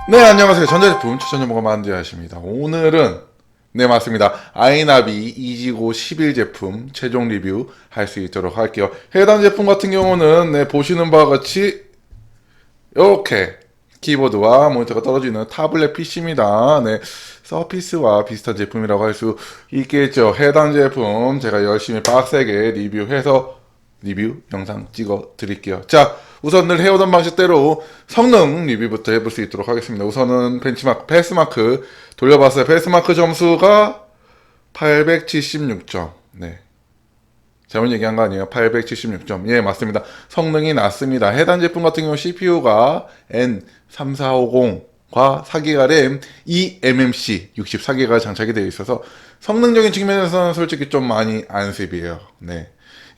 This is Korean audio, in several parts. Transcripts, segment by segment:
네, 안녕하세요. 전자제품 추천전문가 만두야십니다. 오늘은 네, 맞습니다. 아이나비 이지고 11 제품 최종 리뷰 할 수 있도록 할게요. 해당 제품 같은 경우는 네, 보시는 바와 같이 이렇게 키보드와 모니터가 떨어지는 타블렛 PC입니다. 네, 서피스와 비슷한 제품이라고 할 수 있겠죠. 해당 제품 제가 열심히 빡세게 리뷰해서 리뷰 영상 찍어 드릴게요. 자, 우선 늘 해오던 방식대로 성능 리뷰부터 해볼 수 있도록 하겠습니다. 우선은 벤치마크, 패스마크 돌려봤어요. 패스마크 점수가 876점. 네. 잘못 얘기한 거 아니에요. 876점. 예, 맞습니다. 성능이 낮습니다. 해당 제품 같은 경우 CPU가 N3450과 4기가 램 eMMC 64기가 장착이 되어 있어서 성능적인 측면에서는 솔직히 좀 많이 안습이에요. 네.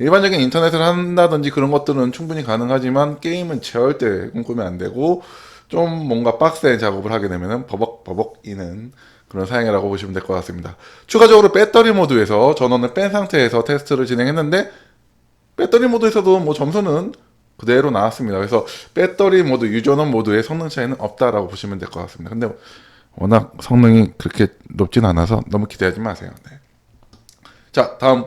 일반적인 인터넷을 한다든지 그런 것들은 충분히 가능하지만 게임은 절대 꿈꾸면 안 되고 좀 뭔가 빡센 작업을 하게 되면 버벅버벅이는 그런 사양이라고 보시면 될 것 같습니다. 추가적으로 배터리 모드에서 전원을 뺀 상태에서 테스트를 진행했는데 배터리 모드에서도 뭐 점수는 그대로 나왔습니다. 그래서 배터리 모드, 유전원 모드의 성능 차이는 없다라고 보시면 될 것 같습니다. 근데 워낙 성능이 그렇게 높진 않아서 너무 기대하지 마세요. 네. 자, 다음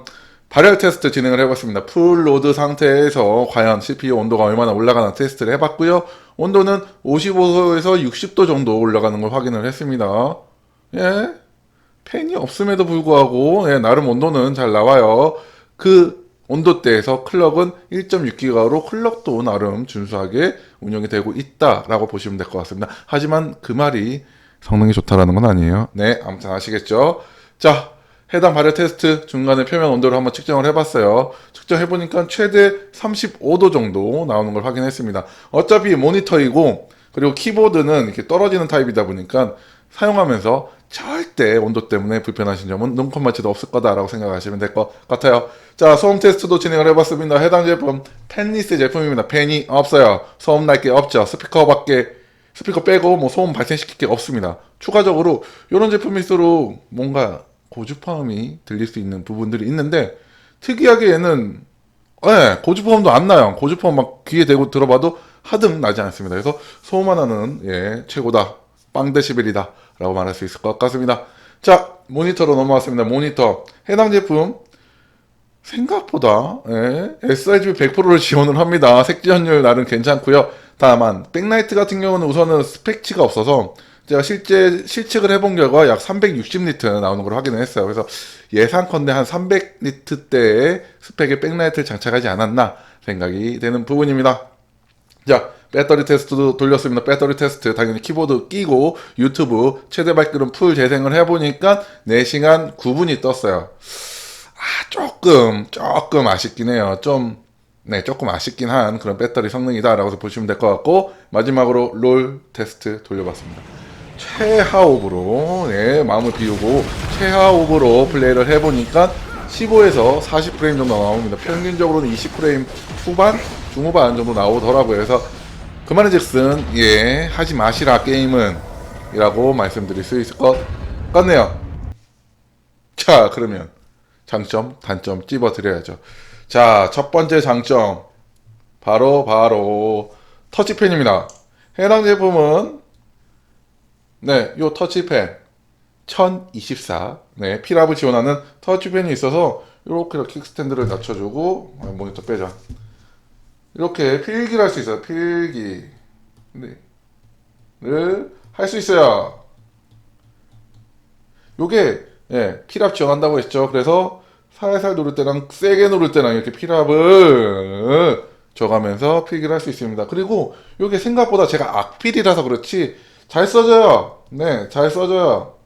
발열 테스트 진행을 해봤습니다. 풀 로드 상태에서 과연 CPU 온도가 얼마나 올라가나 테스트를 해봤고요. 온도는 55도에서 60도 정도 올라가는 걸 확인을 했습니다. 예, 팬이 없음에도 불구하고 예, 나름 온도는 잘 나와요. 그 온도대에서 클럭은 1.6기가로 클럭도 나름 준수하게 운영이 되고 있다라고 보시면 될 것 같습니다. 하지만 그 말이 성능이 좋다라는 건 아니에요. 네, 아무튼 아시겠죠? 자, 해당 발열 테스트 중간에 표면 온도를 한번 측정을 해봤어요. 측정해보니까 최대 35도 정도 나오는 걸 확인했습니다. 어차피 모니터이고 그리고 키보드는 이렇게 떨어지는 타입이다 보니까 사용하면서 절대 온도 때문에 불편하신 점은 눈꼽만치도 없을 거다라고 생각하시면 될 것 같아요. 자, 소음 테스트도 진행을 해봤습니다. 해당 제품 팬리스 제품입니다. 팬이 없어요. 소음 날 게 없죠. 스피커 빼고 뭐 소음 발생시킬 게 없습니다. 추가적으로 이런 제품일수록 뭔가 고주파음이 들릴 수 있는 부분들이 있는데 특이하게 얘는 고주파음도 안 나요. 고주파음 막 귀에 대고 들어봐도 하등 나지 않습니다. 그래서 소음 하나는 최고다. 빵데시벨이다 라고 말할 수 있을 것 같습니다. 자, 모니터로 넘어왔습니다. 모니터 해당 제품 생각보다 sRGB 100%를 지원을 합니다. 색지연율 나름 괜찮고요. 다만 백라이트 같은 경우는 우선은 스펙치가 없어서 제가 실제 실측을 해본 결과 약 360니트 나오는 걸 확인을 했어요. 그래서 예상컨대 한 300니트대의 스펙의 백라이트를 장착하지 않았나 생각이 되는 부분입니다. 자, 배터리 테스트도 돌렸습니다. 배터리 테스트 당연히 키보드 끼고 유튜브 최대 밝기로 풀 재생을 해보니까 4시간 9분이 떴어요. 조금 아쉽긴 해요. 조금 아쉽긴 한 그런 배터리 성능이다라고 보시면 될 것 같고, 마지막으로 롤 테스트 돌려봤습니다. 최하옵으로, 마음을 비우고, 최하옵으로 플레이를 해보니까 15에서 40프레임 정도 나옵니다. 평균적으로는 20프레임 후반, 중후반 정도 나오더라고요. 그래서 그 말인즉슨, 하지 마시라, 게임은. 이라고 말씀드릴 수 있을 것 같네요. 자, 그러면 장점, 단점 찝어드려야죠. 자, 첫 번째 장점 바로 터치펜입니다. 해당 제품은 요 터치펜 1024 피랍을 지원하는 터치펜이 있어서 이렇게 킥스탠드를 낮춰주고 모니터 빼자. 이렇게 필기를 할 수 있어요. 필기를 할 수 있어요. 요게 피랍 지원한다고 했죠. 그래서 살살 누를 때랑 세게 누를 때랑 이렇게 피랍을 줘가면서 필기를 할 수 있습니다. 그리고 이게 생각보다 제가 악필이라서 그렇지 잘 써져요. 잘 써져요.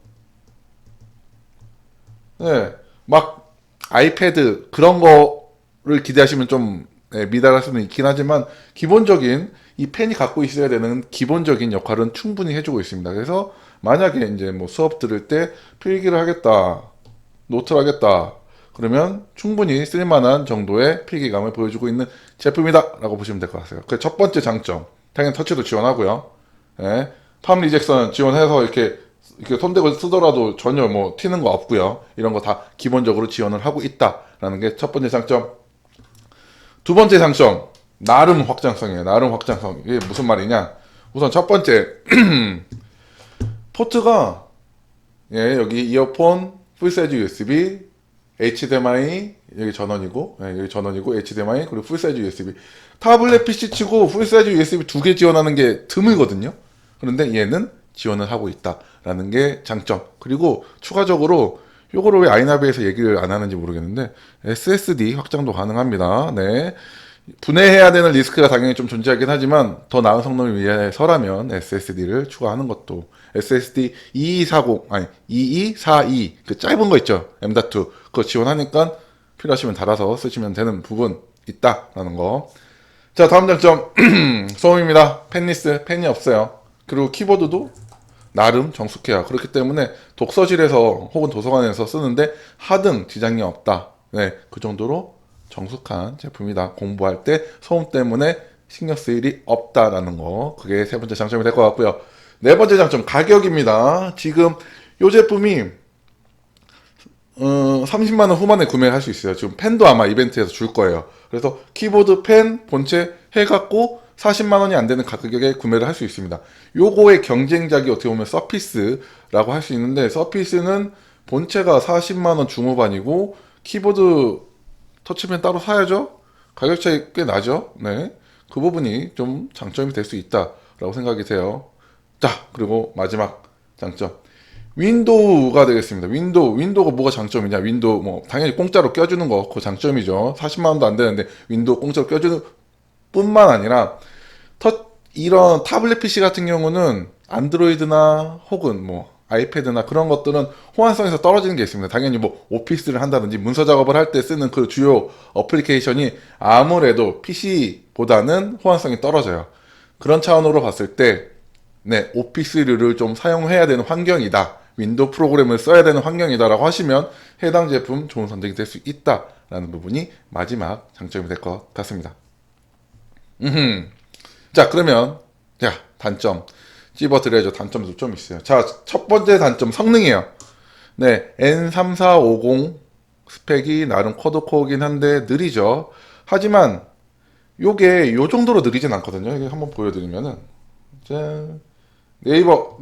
막 아이패드 그런 거를 기대하시면 좀 미달할 수는 있긴 하지만 기본적인 이 펜이 갖고 있어야 되는 기본적인 역할은 충분히 해주고 있습니다. 그래서 만약에 이제 뭐 수업 들을 때 필기를 하겠다, 노트를 하겠다, 그러면 충분히 쓸만한 정도의 필기감을 보여주고 있는 제품이다 라고 보시면 될 것 같아요. 그 첫 번째 장점, 당연히 터치도 지원하고요. 팜 리젝션 지원해서 이렇게 손대고 쓰더라도 전혀 뭐 튀는 거 없고요. 이런 거 다 기본적으로 지원을 하고 있다라는 게 첫 번째 장점. 두 번째 장점, 나름 확장성이에요. 나름 확장성. 이게 무슨 말이냐? 우선 첫 번째 포트가 예, 여기 이어폰, 풀사이즈 USB, HDMI 여기 전원이고 예, 여기 전원이고 HDMI 그리고 풀사이즈 USB. 타블렛 PC 치고 풀사이즈 USB 두 개 지원하는 게 드물거든요. 그런데 얘는 지원을 하고 있다라는 게 장점. 그리고 추가적으로 요거를 왜 아이나비에서 얘기를 안 하는지 모르겠는데 SSD 확장도 가능합니다. 네. 분해해야 되는 리스크가 당연히 좀 존재하긴 하지만 더 나은 성능을 위해서라면 SSD를 추가하는 것도 SSD 2240 아니 2242 그 짧은 거 있죠 M.2 그거 지원하니까 필요하시면 달아서 쓰시면 되는 부분 있다라는 거. 자 다음 장점 소음입니다. 펜리스 펜이 없어요. 그리고 키보드도 나름 정숙해요. 그렇기 때문에 독서실에서 혹은 도서관에서 쓰는데 하등 지장이 없다. 네, 그 정도로 정숙한 제품이다. 공부할 때 소음 때문에 신경 쓸 일이 없다라는 거. 그게 세 번째 장점이 될 것 같고요. 네 번째 장점 가격입니다. 지금 이 제품이 30만 원 후반에 구매할 수 있어요. 지금 펜도 아마 이벤트에서 줄 거예요. 그래서 키보드, 펜, 본체 해갖고 40만 원이 안 되는 가격에 구매를 할 수 있습니다. 요거의 경쟁작이 어떻게 보면 서피스라고 할 수 있는데 서피스는 본체가 40만 원 중후반이고 키보드 터치펜 따로 사야죠. 가격 차이 꽤 나죠. 네, 그 부분이 좀 장점이 될 수 있다라고 생각이 돼요. 자, 그리고 마지막 장점 윈도우가 되겠습니다. 윈도우가 뭐가 장점이냐? 윈도우 뭐 당연히 공짜로 껴주는 거 그 장점이죠. 40만 원도 안 되는데 윈도우 공짜로 껴주는 뿐만 아니라 이런 타블렛 PC 같은 경우는 안드로이드나 혹은 뭐 아이패드나 그런 것들은 호환성에서 떨어지는 게 있습니다. 당연히 뭐 오피스를 한다든지 문서 작업을 할 때 쓰는 그 주요 어플리케이션이 아무래도 PC보다는 호환성이 떨어져요. 그런 차원으로 봤을 때 네, 오피스류를 좀 사용해야 되는 환경이다. 윈도우 프로그램을 써야 되는 환경이다라고 하시면 해당 제품 좋은 선택이 될 수 있다라는 부분이 마지막 장점이 될 것 같습니다. 자, 그러면 자, 단점 찝어드려야죠. 단점도 좀 있어요. 자, 첫 번째 단점 성능이에요. 네, N3450 스펙이 나름 쿼드코어긴 한데 느리죠. 하지만 요게 요 정도로 느리진 않거든요. 이게 한번 보여드리면은 자, 네이버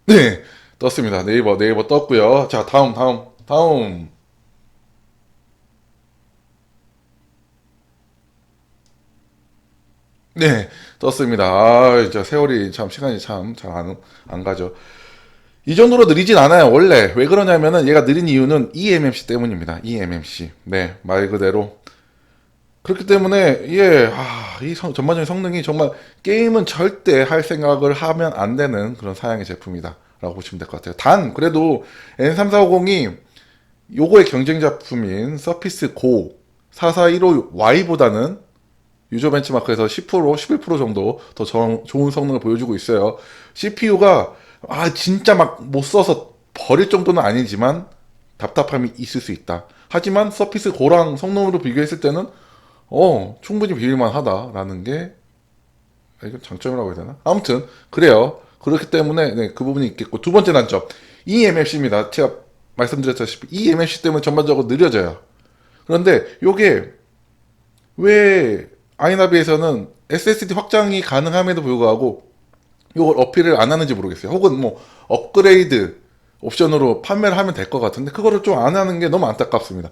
네, 떴습니다. 네이버 떴고요. 자, 다음 네, 떴습니다. 아, 이제 세월이 참 시간이 참 잘 안 가죠. 이 정도로 느리진 않아요. 원래 왜 그러냐면은 얘가 느린 이유는 eMMC 때문입니다. eMMC. 네, 말 그대로 그렇기 때문에 이 전반적인 성능이 정말 게임은 절대 할 생각을 하면 안 되는 그런 사양의 제품이다 라고 보시면 될 것 같아요. 단 그래도 N3450이 요거의 경쟁 작품인 서피스 고 4415Y보다는 유저 벤치마크에서 10%, 11% 정도 더 좋은 성능을 보여주고 있어요. CPU가 진짜 막 못 써서 버릴 정도는 아니지만 답답함이 있을 수 있다. 하지만 서피스 고랑 성능으로 비교했을 때는 충분히 비빌만 하다라는 게 이건 장점이라고 해야 되나? 아무튼 그래요. 그렇기 때문에 네, 그 부분이 있겠고 두 번째 단점 eMFC입니다. 제가 말씀드렸다시피 eMFC 때문에 전반적으로 느려져요. 그런데 요게 왜 아이나비에서는 SSD 확장이 가능함에도 불구하고 이걸 어필을 안 하는지 모르겠어요. 혹은 뭐 업그레이드 옵션으로 판매를 하면 될 것 같은데 그거를 좀 안 하는 게 너무 안타깝습니다.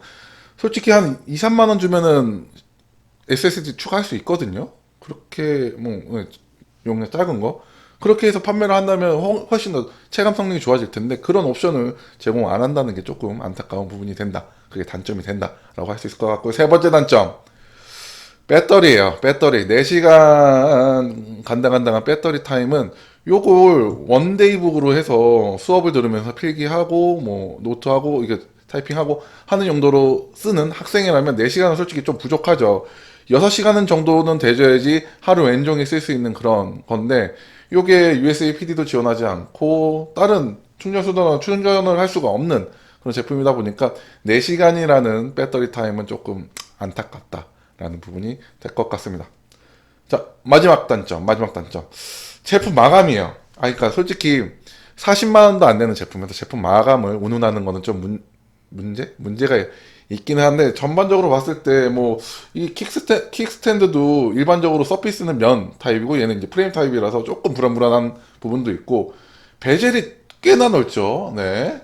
솔직히 한 2, 3만 원 주면은 SSD 추가할 수 있거든요. 그렇게 뭐 용량 작은 거 그렇게 해서 판매를 한다면 훨씬 더 체감 성능이 좋아질 텐데 그런 옵션을 제공 안 한다는 게 조금 안타까운 부분이 된다. 그게 단점이 된다라고 할 수 있을 것 같고 세 번째 단점 배터리예요. 배터리 4시간 간당간당한 배터리 타임은 요걸 원데이북으로 해서 수업을 들으면서 필기하고 뭐 노트하고 이게 타이핑하고 하는 용도로 쓰는 학생이라면 4시간은 솔직히 좀 부족하죠. 6시간은 정도는 돼줘야지 하루 왼종일 쓸 수 있는 그런 건데 요게 USB PD도 지원하지 않고 다른 충전 수단으로 충전을 할 수가 없는 그런 제품이다 보니까 4시간이라는 배터리 타임은 조금 안타깝다라는 부분이 될 것 같습니다. 자, 마지막 단점. 제품 마감이에요. 그러니까 솔직히 40만 원도 안 되는 제품에서 제품 마감을 운운하는 거는 좀 문제가 있기는 한데, 전반적으로 봤을 때 뭐 이 킥스탠드도 일반적으로 서피스는 면 타입이고 얘는 이제 프레임 타입이라서 조금 불안불안한 부분도 있고, 베젤이 꽤나 넓죠. 네.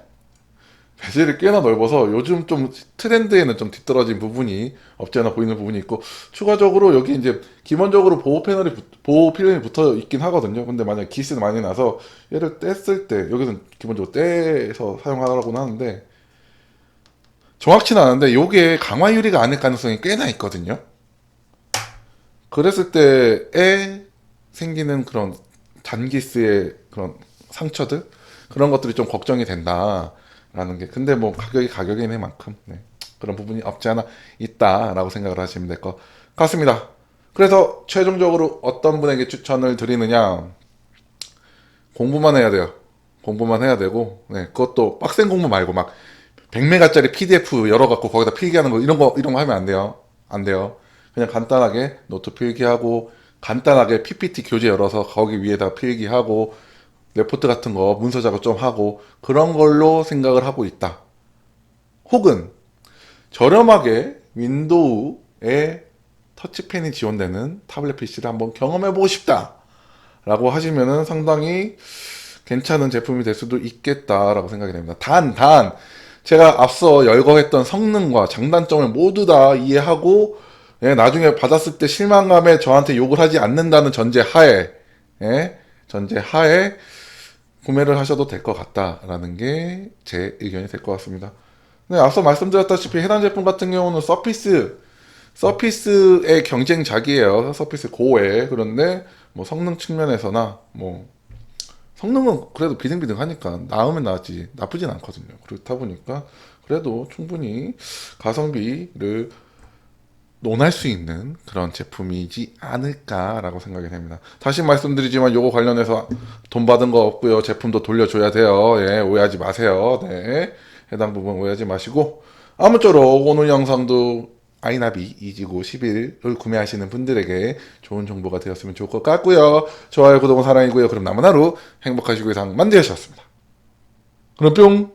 베젤이 꽤나 넓어서 요즘 좀 트렌드에는 좀 뒤떨어진 부분이 없지 않아 보이는 부분이 있고, 추가적으로 여기 이제 기본적으로 보호 필름이 붙어 있긴 하거든요. 근데 만약 기스 많이 나서 얘를 뗐을 때, 여기는 기본적으로 떼서 사용하라고는 하는데, 정확치는 않은데 요게 강화 유리가 아닐 가능성이 꽤나 있거든요. 그랬을 때에 생기는 그런 잔기스의 그런 상처들, 그런 것들이 좀 걱정이 된다라는 게, 근데 뭐 가격이 가격인 만큼 네, 그런 부분이 없지 않아 있다라고 생각을 하시면 될 것 같습니다. 그래서 최종적으로 어떤 분에게 추천을 드리느냐, 공부만 해야 돼요. 공부만 해야 되고, 네, 그것도 빡센 공부 말고 막 100메가짜리 PDF 열어갖고 거기다 필기하는 거, 이런 거 하면 안 돼요. 안 돼요. 그냥 간단하게 노트 필기하고, 간단하게 PPT 교재 열어서 거기 위에다 필기하고, 레포트 같은 거 문서 작업 좀 하고, 그런 걸로 생각을 하고 있다. 혹은 저렴하게 윈도우에 터치펜이 지원되는 타블렛 PC를 한번 경험해보고 싶다 라고 하시면은 상당히 괜찮은 제품이 될 수도 있겠다라고 생각이 됩니다. 단, 제가 앞서 열거했던 성능과 장단점을 모두 다 이해하고, 예, 나중에 받았을 때 실망감에 저한테 욕을 하지 않는다는 전제하에, 예, 전제하에 구매를 하셔도 될 것 같다라는 게 제 의견이 될 것 같습니다. 네, 앞서 말씀드렸다시피 해당 제품 같은 경우는 서피스의 경쟁작이에요. 서피스 고에. 그런데 뭐 성능 측면에서나 뭐 성능은 그래도 비등비등하니까 나으면 나았지 나쁘진 않거든요. 그렇다 보니까 그래도 충분히 가성비를 논할 수 있는 그런 제품이지 않을까라고 생각이 됩니다. 다시 말씀드리지만 요거 관련해서 돈 받은 거 없고요. 제품도 돌려줘야 돼요. 예, 오해하지 마세요. 네, 해당 부분 오해하지 마시고, 아무쪼록 오늘 영상도 아이나비 이지고 11을 구매하시는 분들에게 좋은 정보가 되었으면 좋을 것 같고요. 좋아요, 구독은 사랑이고요. 그럼 남은 하루 행복하시고 이상 만드셨습니다. 그럼 뿅!